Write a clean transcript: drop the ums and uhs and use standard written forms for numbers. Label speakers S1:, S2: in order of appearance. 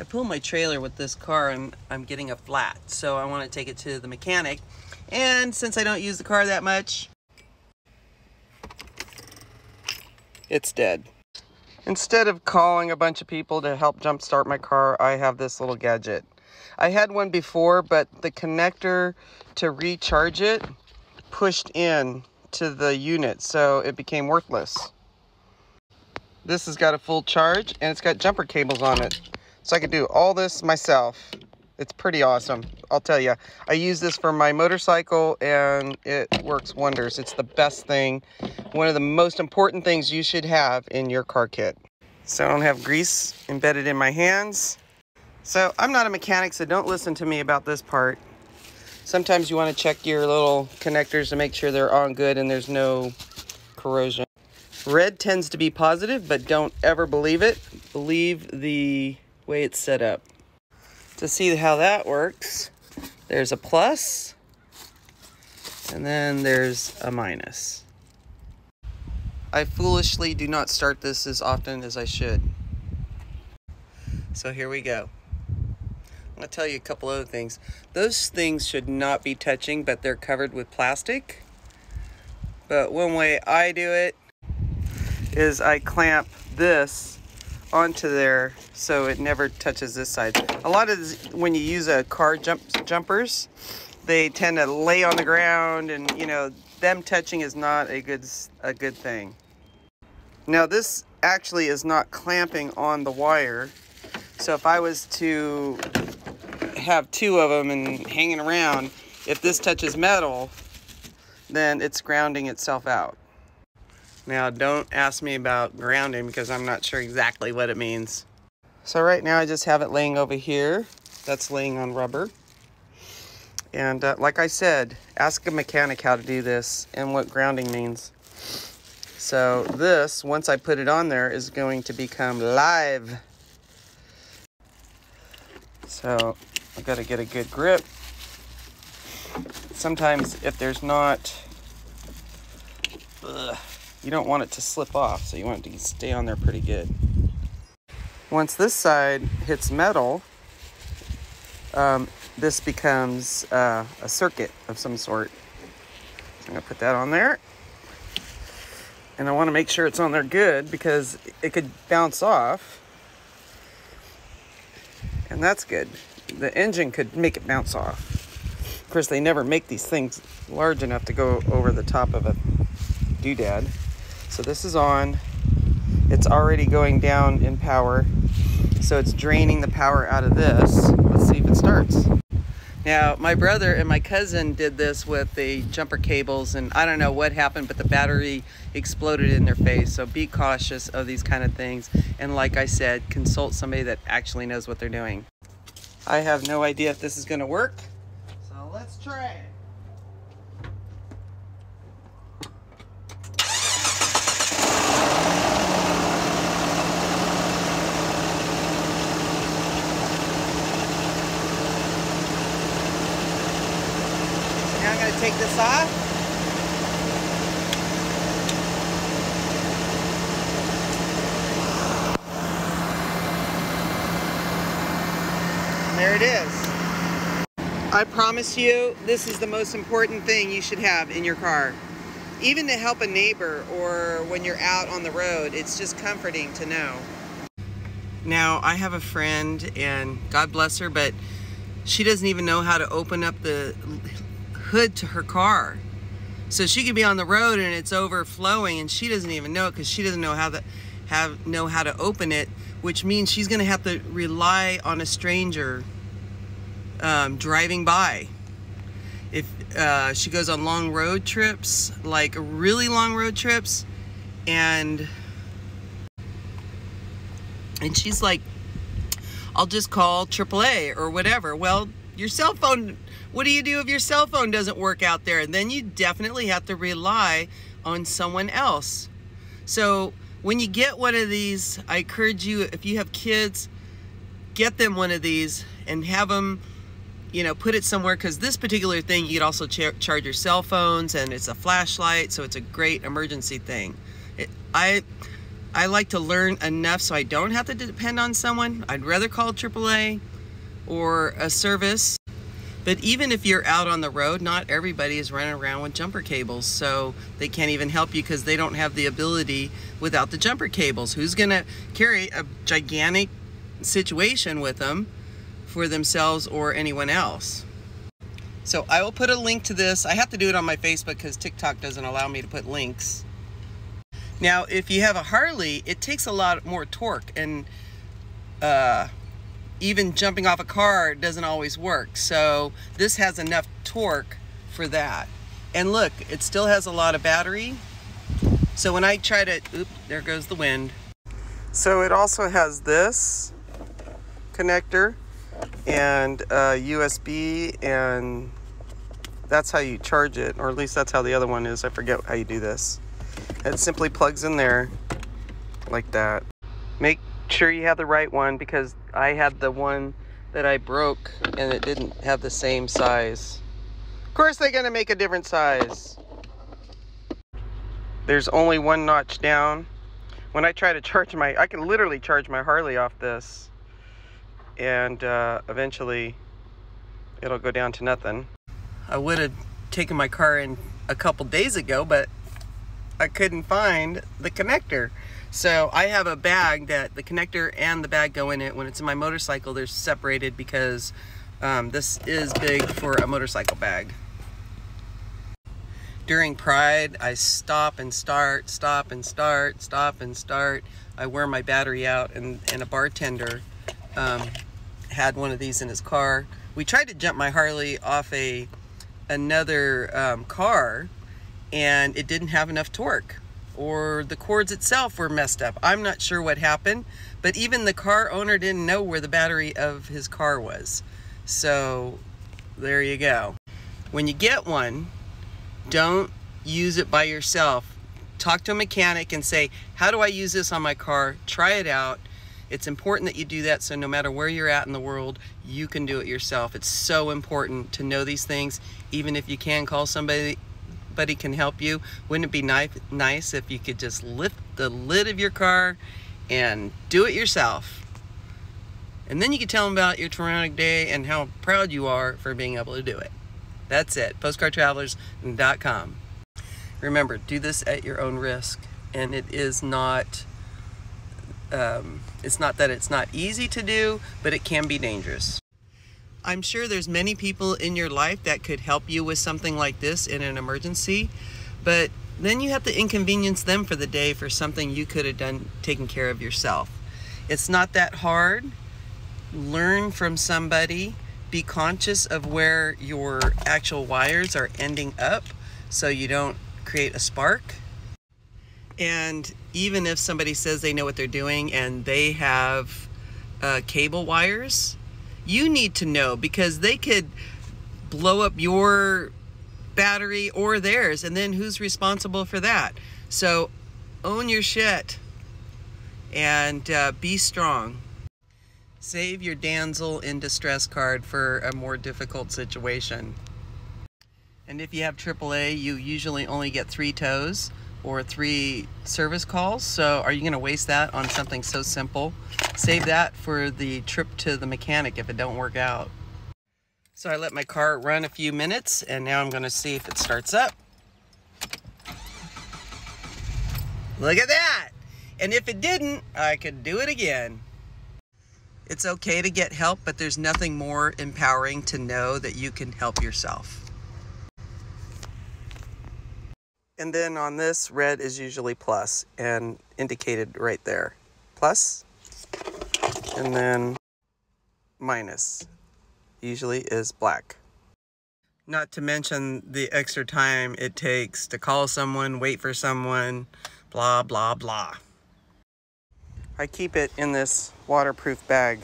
S1: I pulled my trailer with this car and I'm getting a flat, so I want to take it to the mechanic. And since I don't use the car that much, it's dead. Instead of calling a bunch of people to help jumpstart my car, I have this little gadget. I had one before, but the connector to recharge it pushed in to the unit, so it became worthless. This has got a full charge and it's got jumper cables on it. So I can do all this myself. It's pretty awesome, I'll tell you. I use this for my motorcycle and it works wonders. It's the best thing. One of the most important things you should have in your car kit. So I don't have grease embedded in my hands. So I'm not a mechanic, so don't listen to me about this part. Sometimes you want to check your little connectors to make sure they're on good and there's no corrosion. Red tends to be positive, but don't ever believe it. Believe the way it's set up. To see how that works, there's a plus, and then there's a minus. I foolishly do not start this as often as I should. So here we go. I'm going to tell you a couple other things. Those things should not be touching, but they're covered with plastic. But one way I do it is I clamp this onto there so it never touches this side. A lot of this, when you use a car jumpers, they tend to lay on the ground, and you know, them touching is not a good thing. Now this actually is not clamping on the wire, so if I was to have two of them and hanging around, if this touches metal, then it's grounding itself out. Now, don't ask me about grounding because I'm not sure exactly what it means. So right now I just have it laying over here. That's laying on rubber. And like I said, ask a mechanic how to do this and what grounding means. So this, once I put it on there, is going to become live. So I've got to get a good grip. Sometimes if there's not... you don't want it to slip off, so you want it to stay on there pretty good. Once this side hits metal, this becomes a circuit of some sort. So I'm gonna put that on there. And I wanna make sure it's on there good because it could bounce off. And that's good. The engine could make it bounce off. Of course, they never make these things large enough to go over the top of a doodad. So this is on. It's already going down in power. So it's draining the power out of this. Let's see if it starts. Now, my brother and my cousin did this with the jumper cables, and I don't know what happened, but the battery exploded in their face. So be cautious of these kind of things. And like I said, consult somebody that actually knows what they're doing. I have no idea if this is gonna work. So let's try it. Now I'm going to take this off. There it is. I promise you, this is the most important thing you should have in your car. Even to help a neighbor or when you're out on the road, it's just comforting to know. Now, I have a friend, and God bless her, but she doesn't even know how to open up the hood to her car. So she could be on the road and it's overflowing and she doesn't even know it because she doesn't know how to open it, which means she's going to have to rely on a stranger driving by. If she goes on long road trips, like really long road trips, and she's like, I'll just call AAA or whatever. Well, your cell phone, what do you do if your cell phone doesn't work out there? And then you definitely have to rely on someone else. So when you get one of these, I encourage you, if you have kids, get them one of these and have them, you know, put it somewhere, because this particular thing, you could also charge your cell phones, and it's a flashlight, so it's a great emergency thing. I like to learn enough so I don't have to depend on someone. I'd rather call AAA or a service. But even if you're out on the road, not everybody is running around with jumper cables, so they can't even help you because they don't have the ability without the jumper cables. Who's gonna carry a gigantic situation with them for themselves or anyone else? So I will put a link to this. I have to do it on my Facebook because TikTok doesn't allow me to put links. Now, if you have a Harley, it takes a lot more torque, and even jumping off a car doesn't always work. So this has enough torque for that. And look, it still has a lot of battery. So when I try to, oops, there goes the wind. So it also has this connector and USB, and that's how you charge it, or at least that's how the other one is. I forget how you do this. It simply plugs in there like that. Make sure you have the right one, because I had the one that I broke and it didn't have the same size. Of course they're gonna make a different size. There's only one notch down. When I try to charge I can literally charge my Harley off this, and eventually it'll go down to nothing. I would have taken my car in a couple days ago, but I couldn't find the connector. So I have a bag that the connector and the bag go in it. When it's in my motorcycle, they're separated because this is big for a motorcycle bag. During Pride, I stop and start, stop and start, stop and start. I wear my battery out, and a bartender had one of these in his car. We tried to jump my Harley off another car, and it didn't have enough torque, or the cords itself were messed up. I'm not sure what happened, but even the car owner didn't know where the battery of his car was. So there you go. When you get one, don't use it by yourself. Talk to a mechanic and say, how do I use this on my car? Try it out. It's important that you do that, so no matter where you're at in the world, you can do it yourself. It's so important to know these things, even if you can call somebody can help you. Wouldn't it be nice if you could just lift the lid of your car and do it yourself? And then you could tell them about your Toronto day and how proud you are for being able to do it. That's it. PostcardTravelers.com. Remember, do this at your own risk. And it is not, it's not that it's not easy to do, but it can be dangerous. I'm sure there's many people in your life that could help you with something like this in an emergency, but then you have to inconvenience them for the day for something you could have done, taken care of yourself. It's not that hard. Learn from somebody. Be conscious of where your actual wires are ending up so you don't create a spark. And even if somebody says they know what they're doing and they have cable wires, you need to know, because they could blow up your battery or theirs, and then who's responsible for that? So own your shit and be strong. Save your damsel in distress card for a more difficult situation. And if you have AAA, you usually only get 3 tows or 3 service calls. So are you going to waste that on something so simple? Save that for the trip to the mechanic if it don't work out. So I let my car run a few minutes, and now I'm going to see if it starts up. Look at that! And if it didn't, I could do it again. It's okay to get help, but there's nothing more empowering to know that you can help yourself. And then on this, red is usually plus and indicated right there. Plus, and then minus usually is black. Not to mention the extra time it takes to call someone, wait for someone, blah, blah, blah. I keep it in this waterproof bag